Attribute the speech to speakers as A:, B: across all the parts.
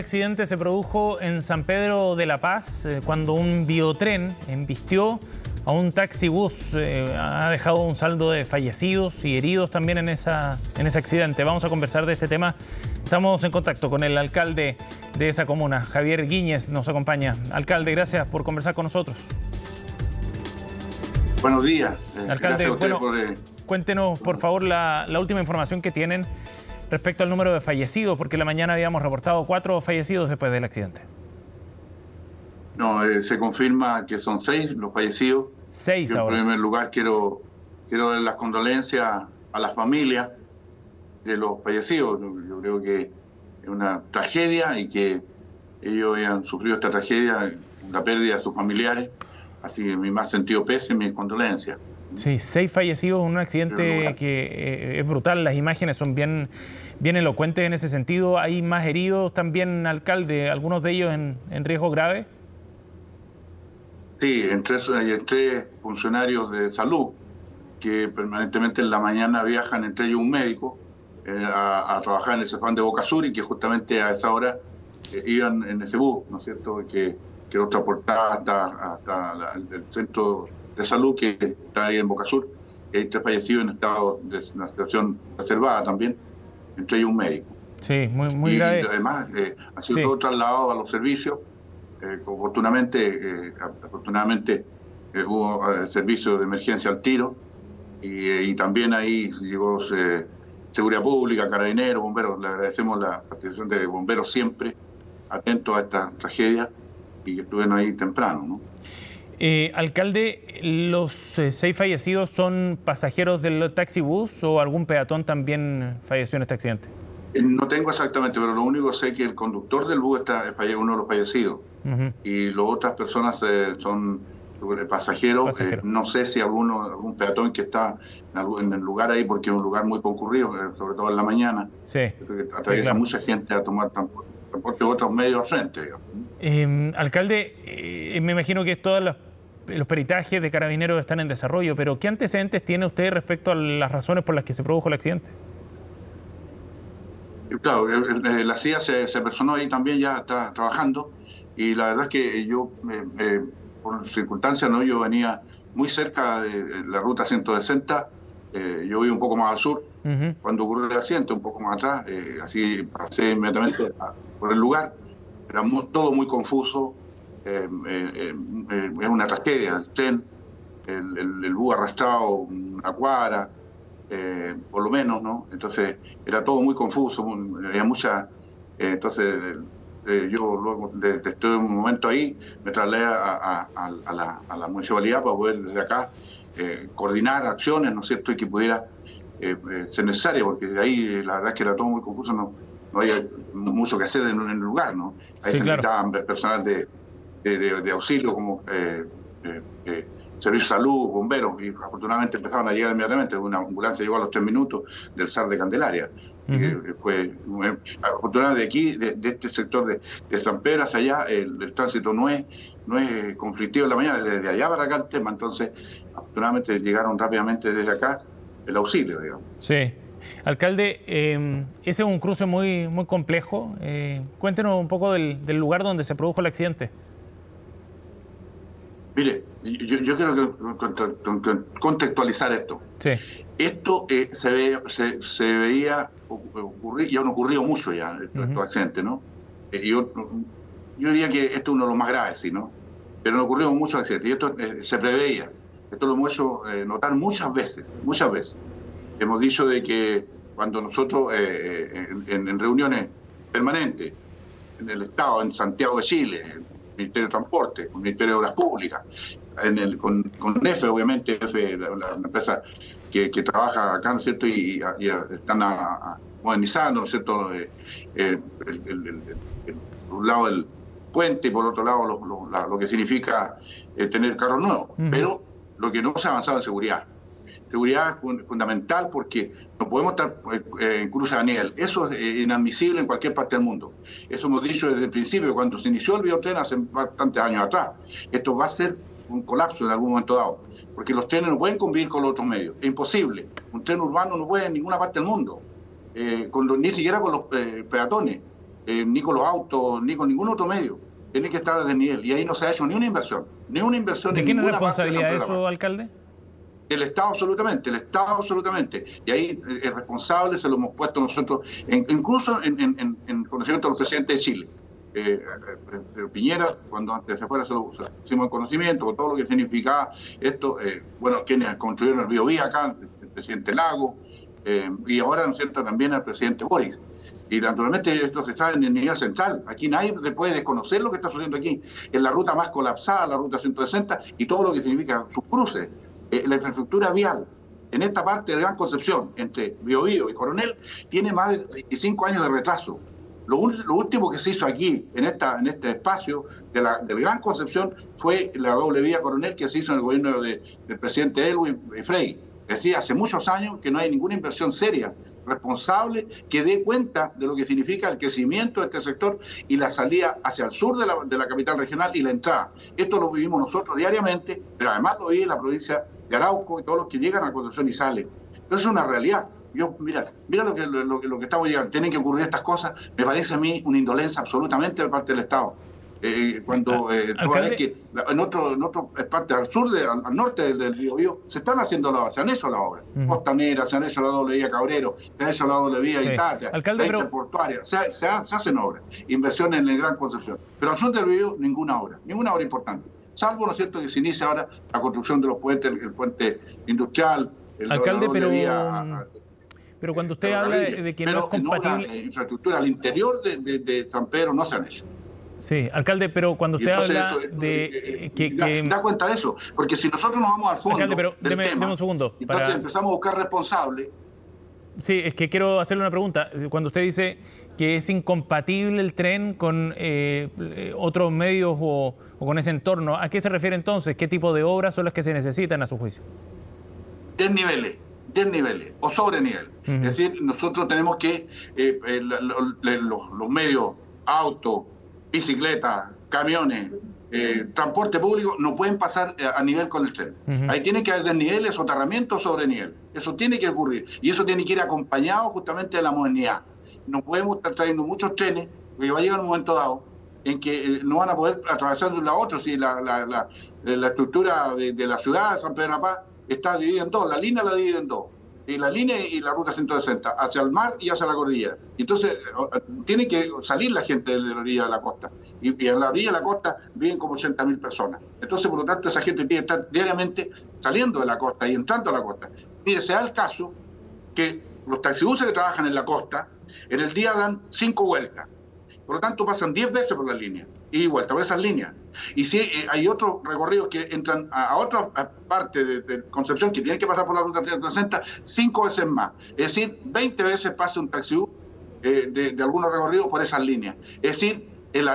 A: accidente se produjo en San Pedro de la Paz cuando un biotren embistió a un taxibús. Ha dejado un saldo de fallecidos y heridos también en ese accidente. Vamos a conversar de este tema. Estamos en contacto con el alcalde de esa comuna, Javier Guíñez, nos acompaña. Alcalde, gracias por conversar con nosotros.
B: Buenos días.
A: Alcalde, cuéntenos por favor la última información que tienen respecto al número de fallecidos, porque la mañana habíamos reportado 4 fallecidos después del accidente.
B: No, se confirma que son 6 los fallecidos.
A: 6
B: ahora.
A: En
B: primer lugar quiero dar las condolencias a las familias de los fallecidos. Yo creo que es una tragedia y que ellos hayan sufrido esta tragedia, la pérdida de sus familiares. Así que mi más sentido pésame y mis condolencias.
A: Sí, 6 fallecidos en un accidente que es brutal. Las imágenes son bien elocuentes en ese sentido. ¿Hay más heridos también, alcalde? ¿Algunos de ellos en riesgo grave?
B: Sí, hay 3 funcionarios de salud que permanentemente en la mañana viajan, entre ellos un médico, a trabajar en el CEFAM de Boca Sur, y que justamente a esa hora iban en ese bus, ¿no es cierto?, que los transportaba hasta el centro de salud que está ahí en Boca Sur. Hay 3 fallecidos en estado de una situación reservada también, entre ellos un médico.
A: Sí, muy grave.
B: Y además ha sido todo trasladado a los servicios. Afortunadamente hubo servicio de emergencia al tiro, y también ahí llegó Seguridad Pública, Carabineros, Bomberos. Le agradecemos la participación de Bomberos siempre, atentos a esta tragedia, y que estuvieron ahí temprano, ¿no?
A: Alcalde, ¿los 6 fallecidos son pasajeros del taxibús o algún peatón también falleció en este accidente?
B: No tengo exactamente, pero lo único que sé es que el conductor del bus es uno de los fallecidos. Y las otras personas son pasajeros. No sé si algún peatón que está en el lugar ahí, porque es un lugar muy concurrido, sobre todo en la mañana.
A: Sí.
B: Atraviesa mucha gente a tomar transporte de otros medios al frente, digamos.
A: Alcalde, me imagino que todos los peritajes de Carabineros están en desarrollo, pero ¿qué antecedentes tiene usted respecto a las razones por las que se produjo el accidente?
B: Claro, la CIA se personó ahí también, ya está trabajando, y la verdad es que yo, por circunstancias, ¿no?, yo venía muy cerca de la ruta 160, yo vivo un poco más al sur, cuando ocurrió el accidente, un poco más atrás, así pasé inmediatamente por el lugar. Era todo muy confuso, es una tragedia, el tren, el bus arrastrado una cuadra, por lo menos, ¿no? Entonces era todo muy confuso, había mucha... entonces yo luego estuve un momento ahí, me trasladé a la municipalidad para poder desde acá coordinar acciones, ¿no es cierto?, y que pudiera ser necesaria, porque ahí la verdad es que era todo muy confuso, no había mucho que hacer en el lugar, ¿no? Ahí se necesitaban personal de auxilio, como Servicio de Salud, bomberos, y afortunadamente empezaron a llegar inmediatamente. Una ambulancia llegó a los 3 minutos del SAR de Candelaria. Afortunadamente de aquí, de este sector de San Pedro hacia allá, el tránsito no es conflictivo en la mañana, desde allá para acá el tema. Entonces, afortunadamente llegaron rápidamente desde acá el auxilio, digamos.
A: Sí. Alcalde, ese es un cruce muy complejo. Cuéntenos un poco del lugar donde se produjo el accidente.
B: Mire, yo quiero contextualizar esto.
A: Sí.
B: Esto se veía ocurrir, ya han ocurrido mucho ya estos accidentes, ¿no? Yo diría que esto es uno de los más graves, ¿sí?, ¿no? Pero han ocurrido muchos accidentes, y esto se preveía. Esto lo hemos hecho notar muchas veces. Hemos dicho de que cuando nosotros en reuniones permanentes en el Estado, en Santiago de Chile, el Ministerio de Transporte, el Ministerio de Obras Públicas, con EFE, obviamente, EFE, la empresa que trabaja acá, ¿no es cierto?, y están modernizando, ¿no es cierto?, por un lado el puente y por otro lado lo que significa tener carros nuevos. Pero lo que no se ha avanzado en seguridad. Seguridad es fundamental, porque no podemos estar en cruce a nivel. Eso es inadmisible en cualquier parte del mundo. Eso hemos dicho desde el principio, cuando se inició el biotren hace bastantes años atrás. Esto va a ser un colapso en algún momento dado, porque los trenes no pueden convivir con los otros medios. Es imposible. Un tren urbano no puede en ninguna parte del mundo, ni siquiera con los peatones. ni con los autos, ni con ningún otro medio. Tiene que estar a desnivel. Y ahí no se ha hecho ni una inversión. Ni una inversión.
A: ¿De quién es responsabilidad eso, alcalde?
B: El Estado absolutamente. Y ahí el responsable se lo hemos puesto nosotros, incluso en conocimiento de los presidentes de Chile. Piñera, cuando antes se fuera, se lo hicimos en conocimiento, con todo lo que significaba esto. Quienes construyeron el Biobío acá, el presidente Lago, y ahora, ¿no es cierto?, también el presidente Boris. Y naturalmente esto se está en el nivel central. Aquí nadie puede desconocer lo que está sucediendo aquí. En la ruta más colapsada, la ruta 160, y todo lo que significa sus cruces. La infraestructura vial en esta parte de Gran Concepción, entre Biobío y Coronel, tiene más de 25 años de retraso. Lo último que se hizo aquí, en este espacio del Gran Concepción, fue la doble vía Coronel que se hizo en el gobierno del presidente Elwin Frey. Es decir, hace muchos años que no hay ninguna inversión seria, responsable, que dé cuenta de lo que significa el crecimiento de este sector y la salida hacia el sur de la capital regional y la entrada. Esto lo vivimos nosotros diariamente, pero además lo vive la provincia de Arauco y todos los que llegan a Concepción y salen. Entonces es una realidad. Mira lo que estamos llegando. Tienen que ocurrir estas cosas. Me parece a mí una indolencia absolutamente de parte del Estado. Cuando toda vez que en otras partes al norte del río Biobío se están haciendo las obras, se han hecho las obras costaneras, se han hecho la doble vía Cabrero, se han hecho la doble vía Italia, la interportuaria, se hacen obras, inversiones en el Gran Concepción, pero al sur del Biobío ninguna obra importante, salvo, ¿no es cierto?, que se inicia ahora la construcción de los puentes, el puente industrial,
A: alcalde, pero cuando usted habla de que no es compatible,
B: la infraestructura al interior de San Pedro no se han hecho.
A: Sí, alcalde, pero cuando usted habla de que...
B: Da cuenta de eso, porque si nosotros nos vamos al fondo
A: alcalde, pero
B: del tema,
A: deme un segundo.
B: Entonces empezamos a buscar responsables.
A: Sí, es que quiero hacerle una pregunta. Cuando usted dice que es incompatible el tren con otros medios o con ese entorno, ¿a qué se refiere entonces? ¿Qué tipo de obras son las que se necesitan a su juicio?
B: Desniveles o sobrenivel. Es decir, nosotros tenemos que los medios, autos, bicicletas, camiones, transporte público, no pueden pasar a nivel con el tren. Ahí tiene que haber desniveles, soterramiento sobre nivel. Eso tiene que ocurrir. Y eso tiene que ir acompañado justamente de la modernidad. No podemos estar trayendo muchos trenes, porque va a llegar un momento dado en que no van a poder atravesar de un lado a otro. Si la estructura de la ciudad de San Pedro de la Paz está dividida en dos, la línea la divide en dos. La línea y la ruta 160, hacia el mar y hacia la cordillera. Entonces, tiene que salir la gente de la orilla de la costa. Y en la orilla de la costa viven como 80.000 personas. Entonces, por lo tanto, esa gente tiene que estar diariamente saliendo de la costa y entrando a la costa. Mire, se da el caso que los taxibuses que trabajan en la costa, en el día dan 5 vueltas. Por lo tanto, pasan 10 veces por la línea. Y vuelta por esas líneas. Y si hay otros recorridos que entran a otra parte de Concepción que tienen que pasar por la ruta 360 5 veces más. Es decir, 20 veces pasa un taxibús de algunos recorridos por esas líneas. Es decir, el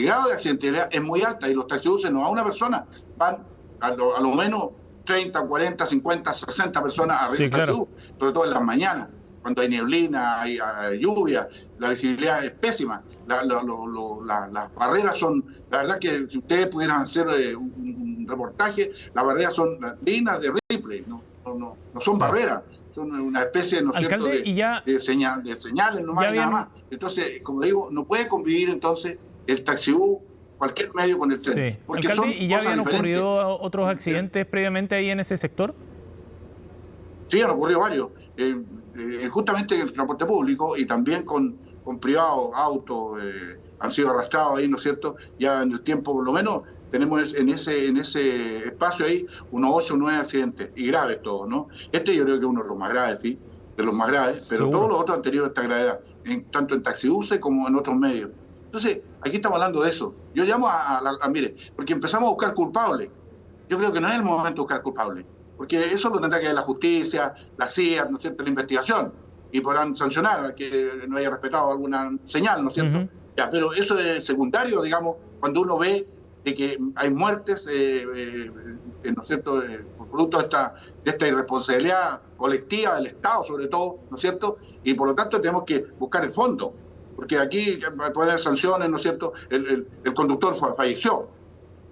B: grado de accidentalidad es muy alta y los taxibuses no a una persona, van a lo menos 30, 40, 50, 60 personas arriba del taxibús, sobre todo en las mañanas. Cuando hay neblina, hay lluvia, la visibilidad es pésima. Las barreras son, la verdad que si ustedes pudieran hacer un reportaje, las barreras son dignas de Ripley, no son barreras, son una especie, ¿no es cierto?, de señales, no más, nada más. Entonces, como digo, no puede convivir entonces el taxibús, cualquier medio con el tren.
A: Sí. Porque alcalde, ¿y ya habían ocurrido otros accidentes previamente ahí en ese sector?
B: Sí, han ocurrido varios. Justamente en el transporte público y también con privados, autos, han sido arrastrados ahí, ¿no es cierto? Ya en el tiempo, por lo menos, tenemos en ese espacio ahí unos 8 o 9 accidentes, y graves todos, ¿no? Yo creo que es uno de los más graves, sí, de los más graves, pero todos los otros han tenido esta gravedad, tanto en taxibuses como en otros medios. Entonces, aquí estamos hablando de eso. Yo llamo mire, porque empezamos a buscar culpables. Yo creo que no es el momento de buscar culpables. Porque eso lo tendrá que ver la justicia, la CIA, ¿no es cierto?, la investigación, y podrán sancionar a que no haya respetado alguna señal, ¿no es cierto? Ya, pero eso es secundario, digamos, cuando uno ve de que hay muertes, ¿no es cierto?, por producto de esta irresponsabilidad colectiva del Estado, sobre todo, ¿no es cierto? Y por lo tanto tenemos que buscar el fondo, porque aquí pueden haber sanciones, ¿no es cierto? El conductor falleció.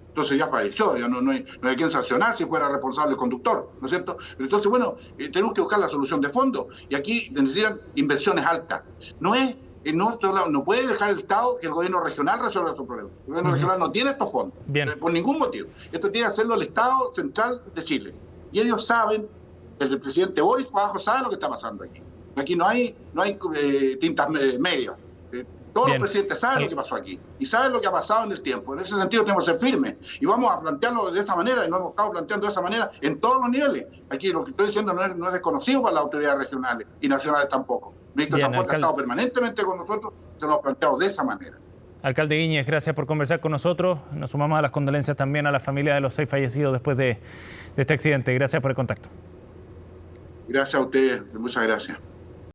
B: Entonces ya falleció, ya no hay quien sancionar si fuera responsable el conductor, ¿no es cierto? Entonces, bueno, tenemos que buscar la solución de fondo. Y aquí necesitan inversiones altas. No es no puede dejar el Estado que el gobierno regional resuelva estos problemas. El gobierno regional no tiene estos fondos, por ningún motivo. Esto tiene que hacerlo el Estado central de Chile. Y ellos saben, el presidente Boris abajo sabe lo que está pasando aquí. Aquí no hay tintas medias. Todos los presidentes saben lo que pasó aquí y saben lo que ha pasado en el tiempo. En ese sentido tenemos que ser firmes y vamos a plantearlo de esa manera, y lo hemos estado planteando de esa manera en todos los niveles. Aquí lo que estoy diciendo no es desconocido para las autoridades regionales y nacionales tampoco. El ministro de Transporte ha estado permanentemente con nosotros, se lo hemos planteado de esa manera.
A: Alcalde Guíñez, gracias por conversar con nosotros. Nos sumamos a las condolencias también a la familia de los 6 fallecidos después de este accidente. Gracias por el contacto.
B: Gracias a ustedes, muchas gracias.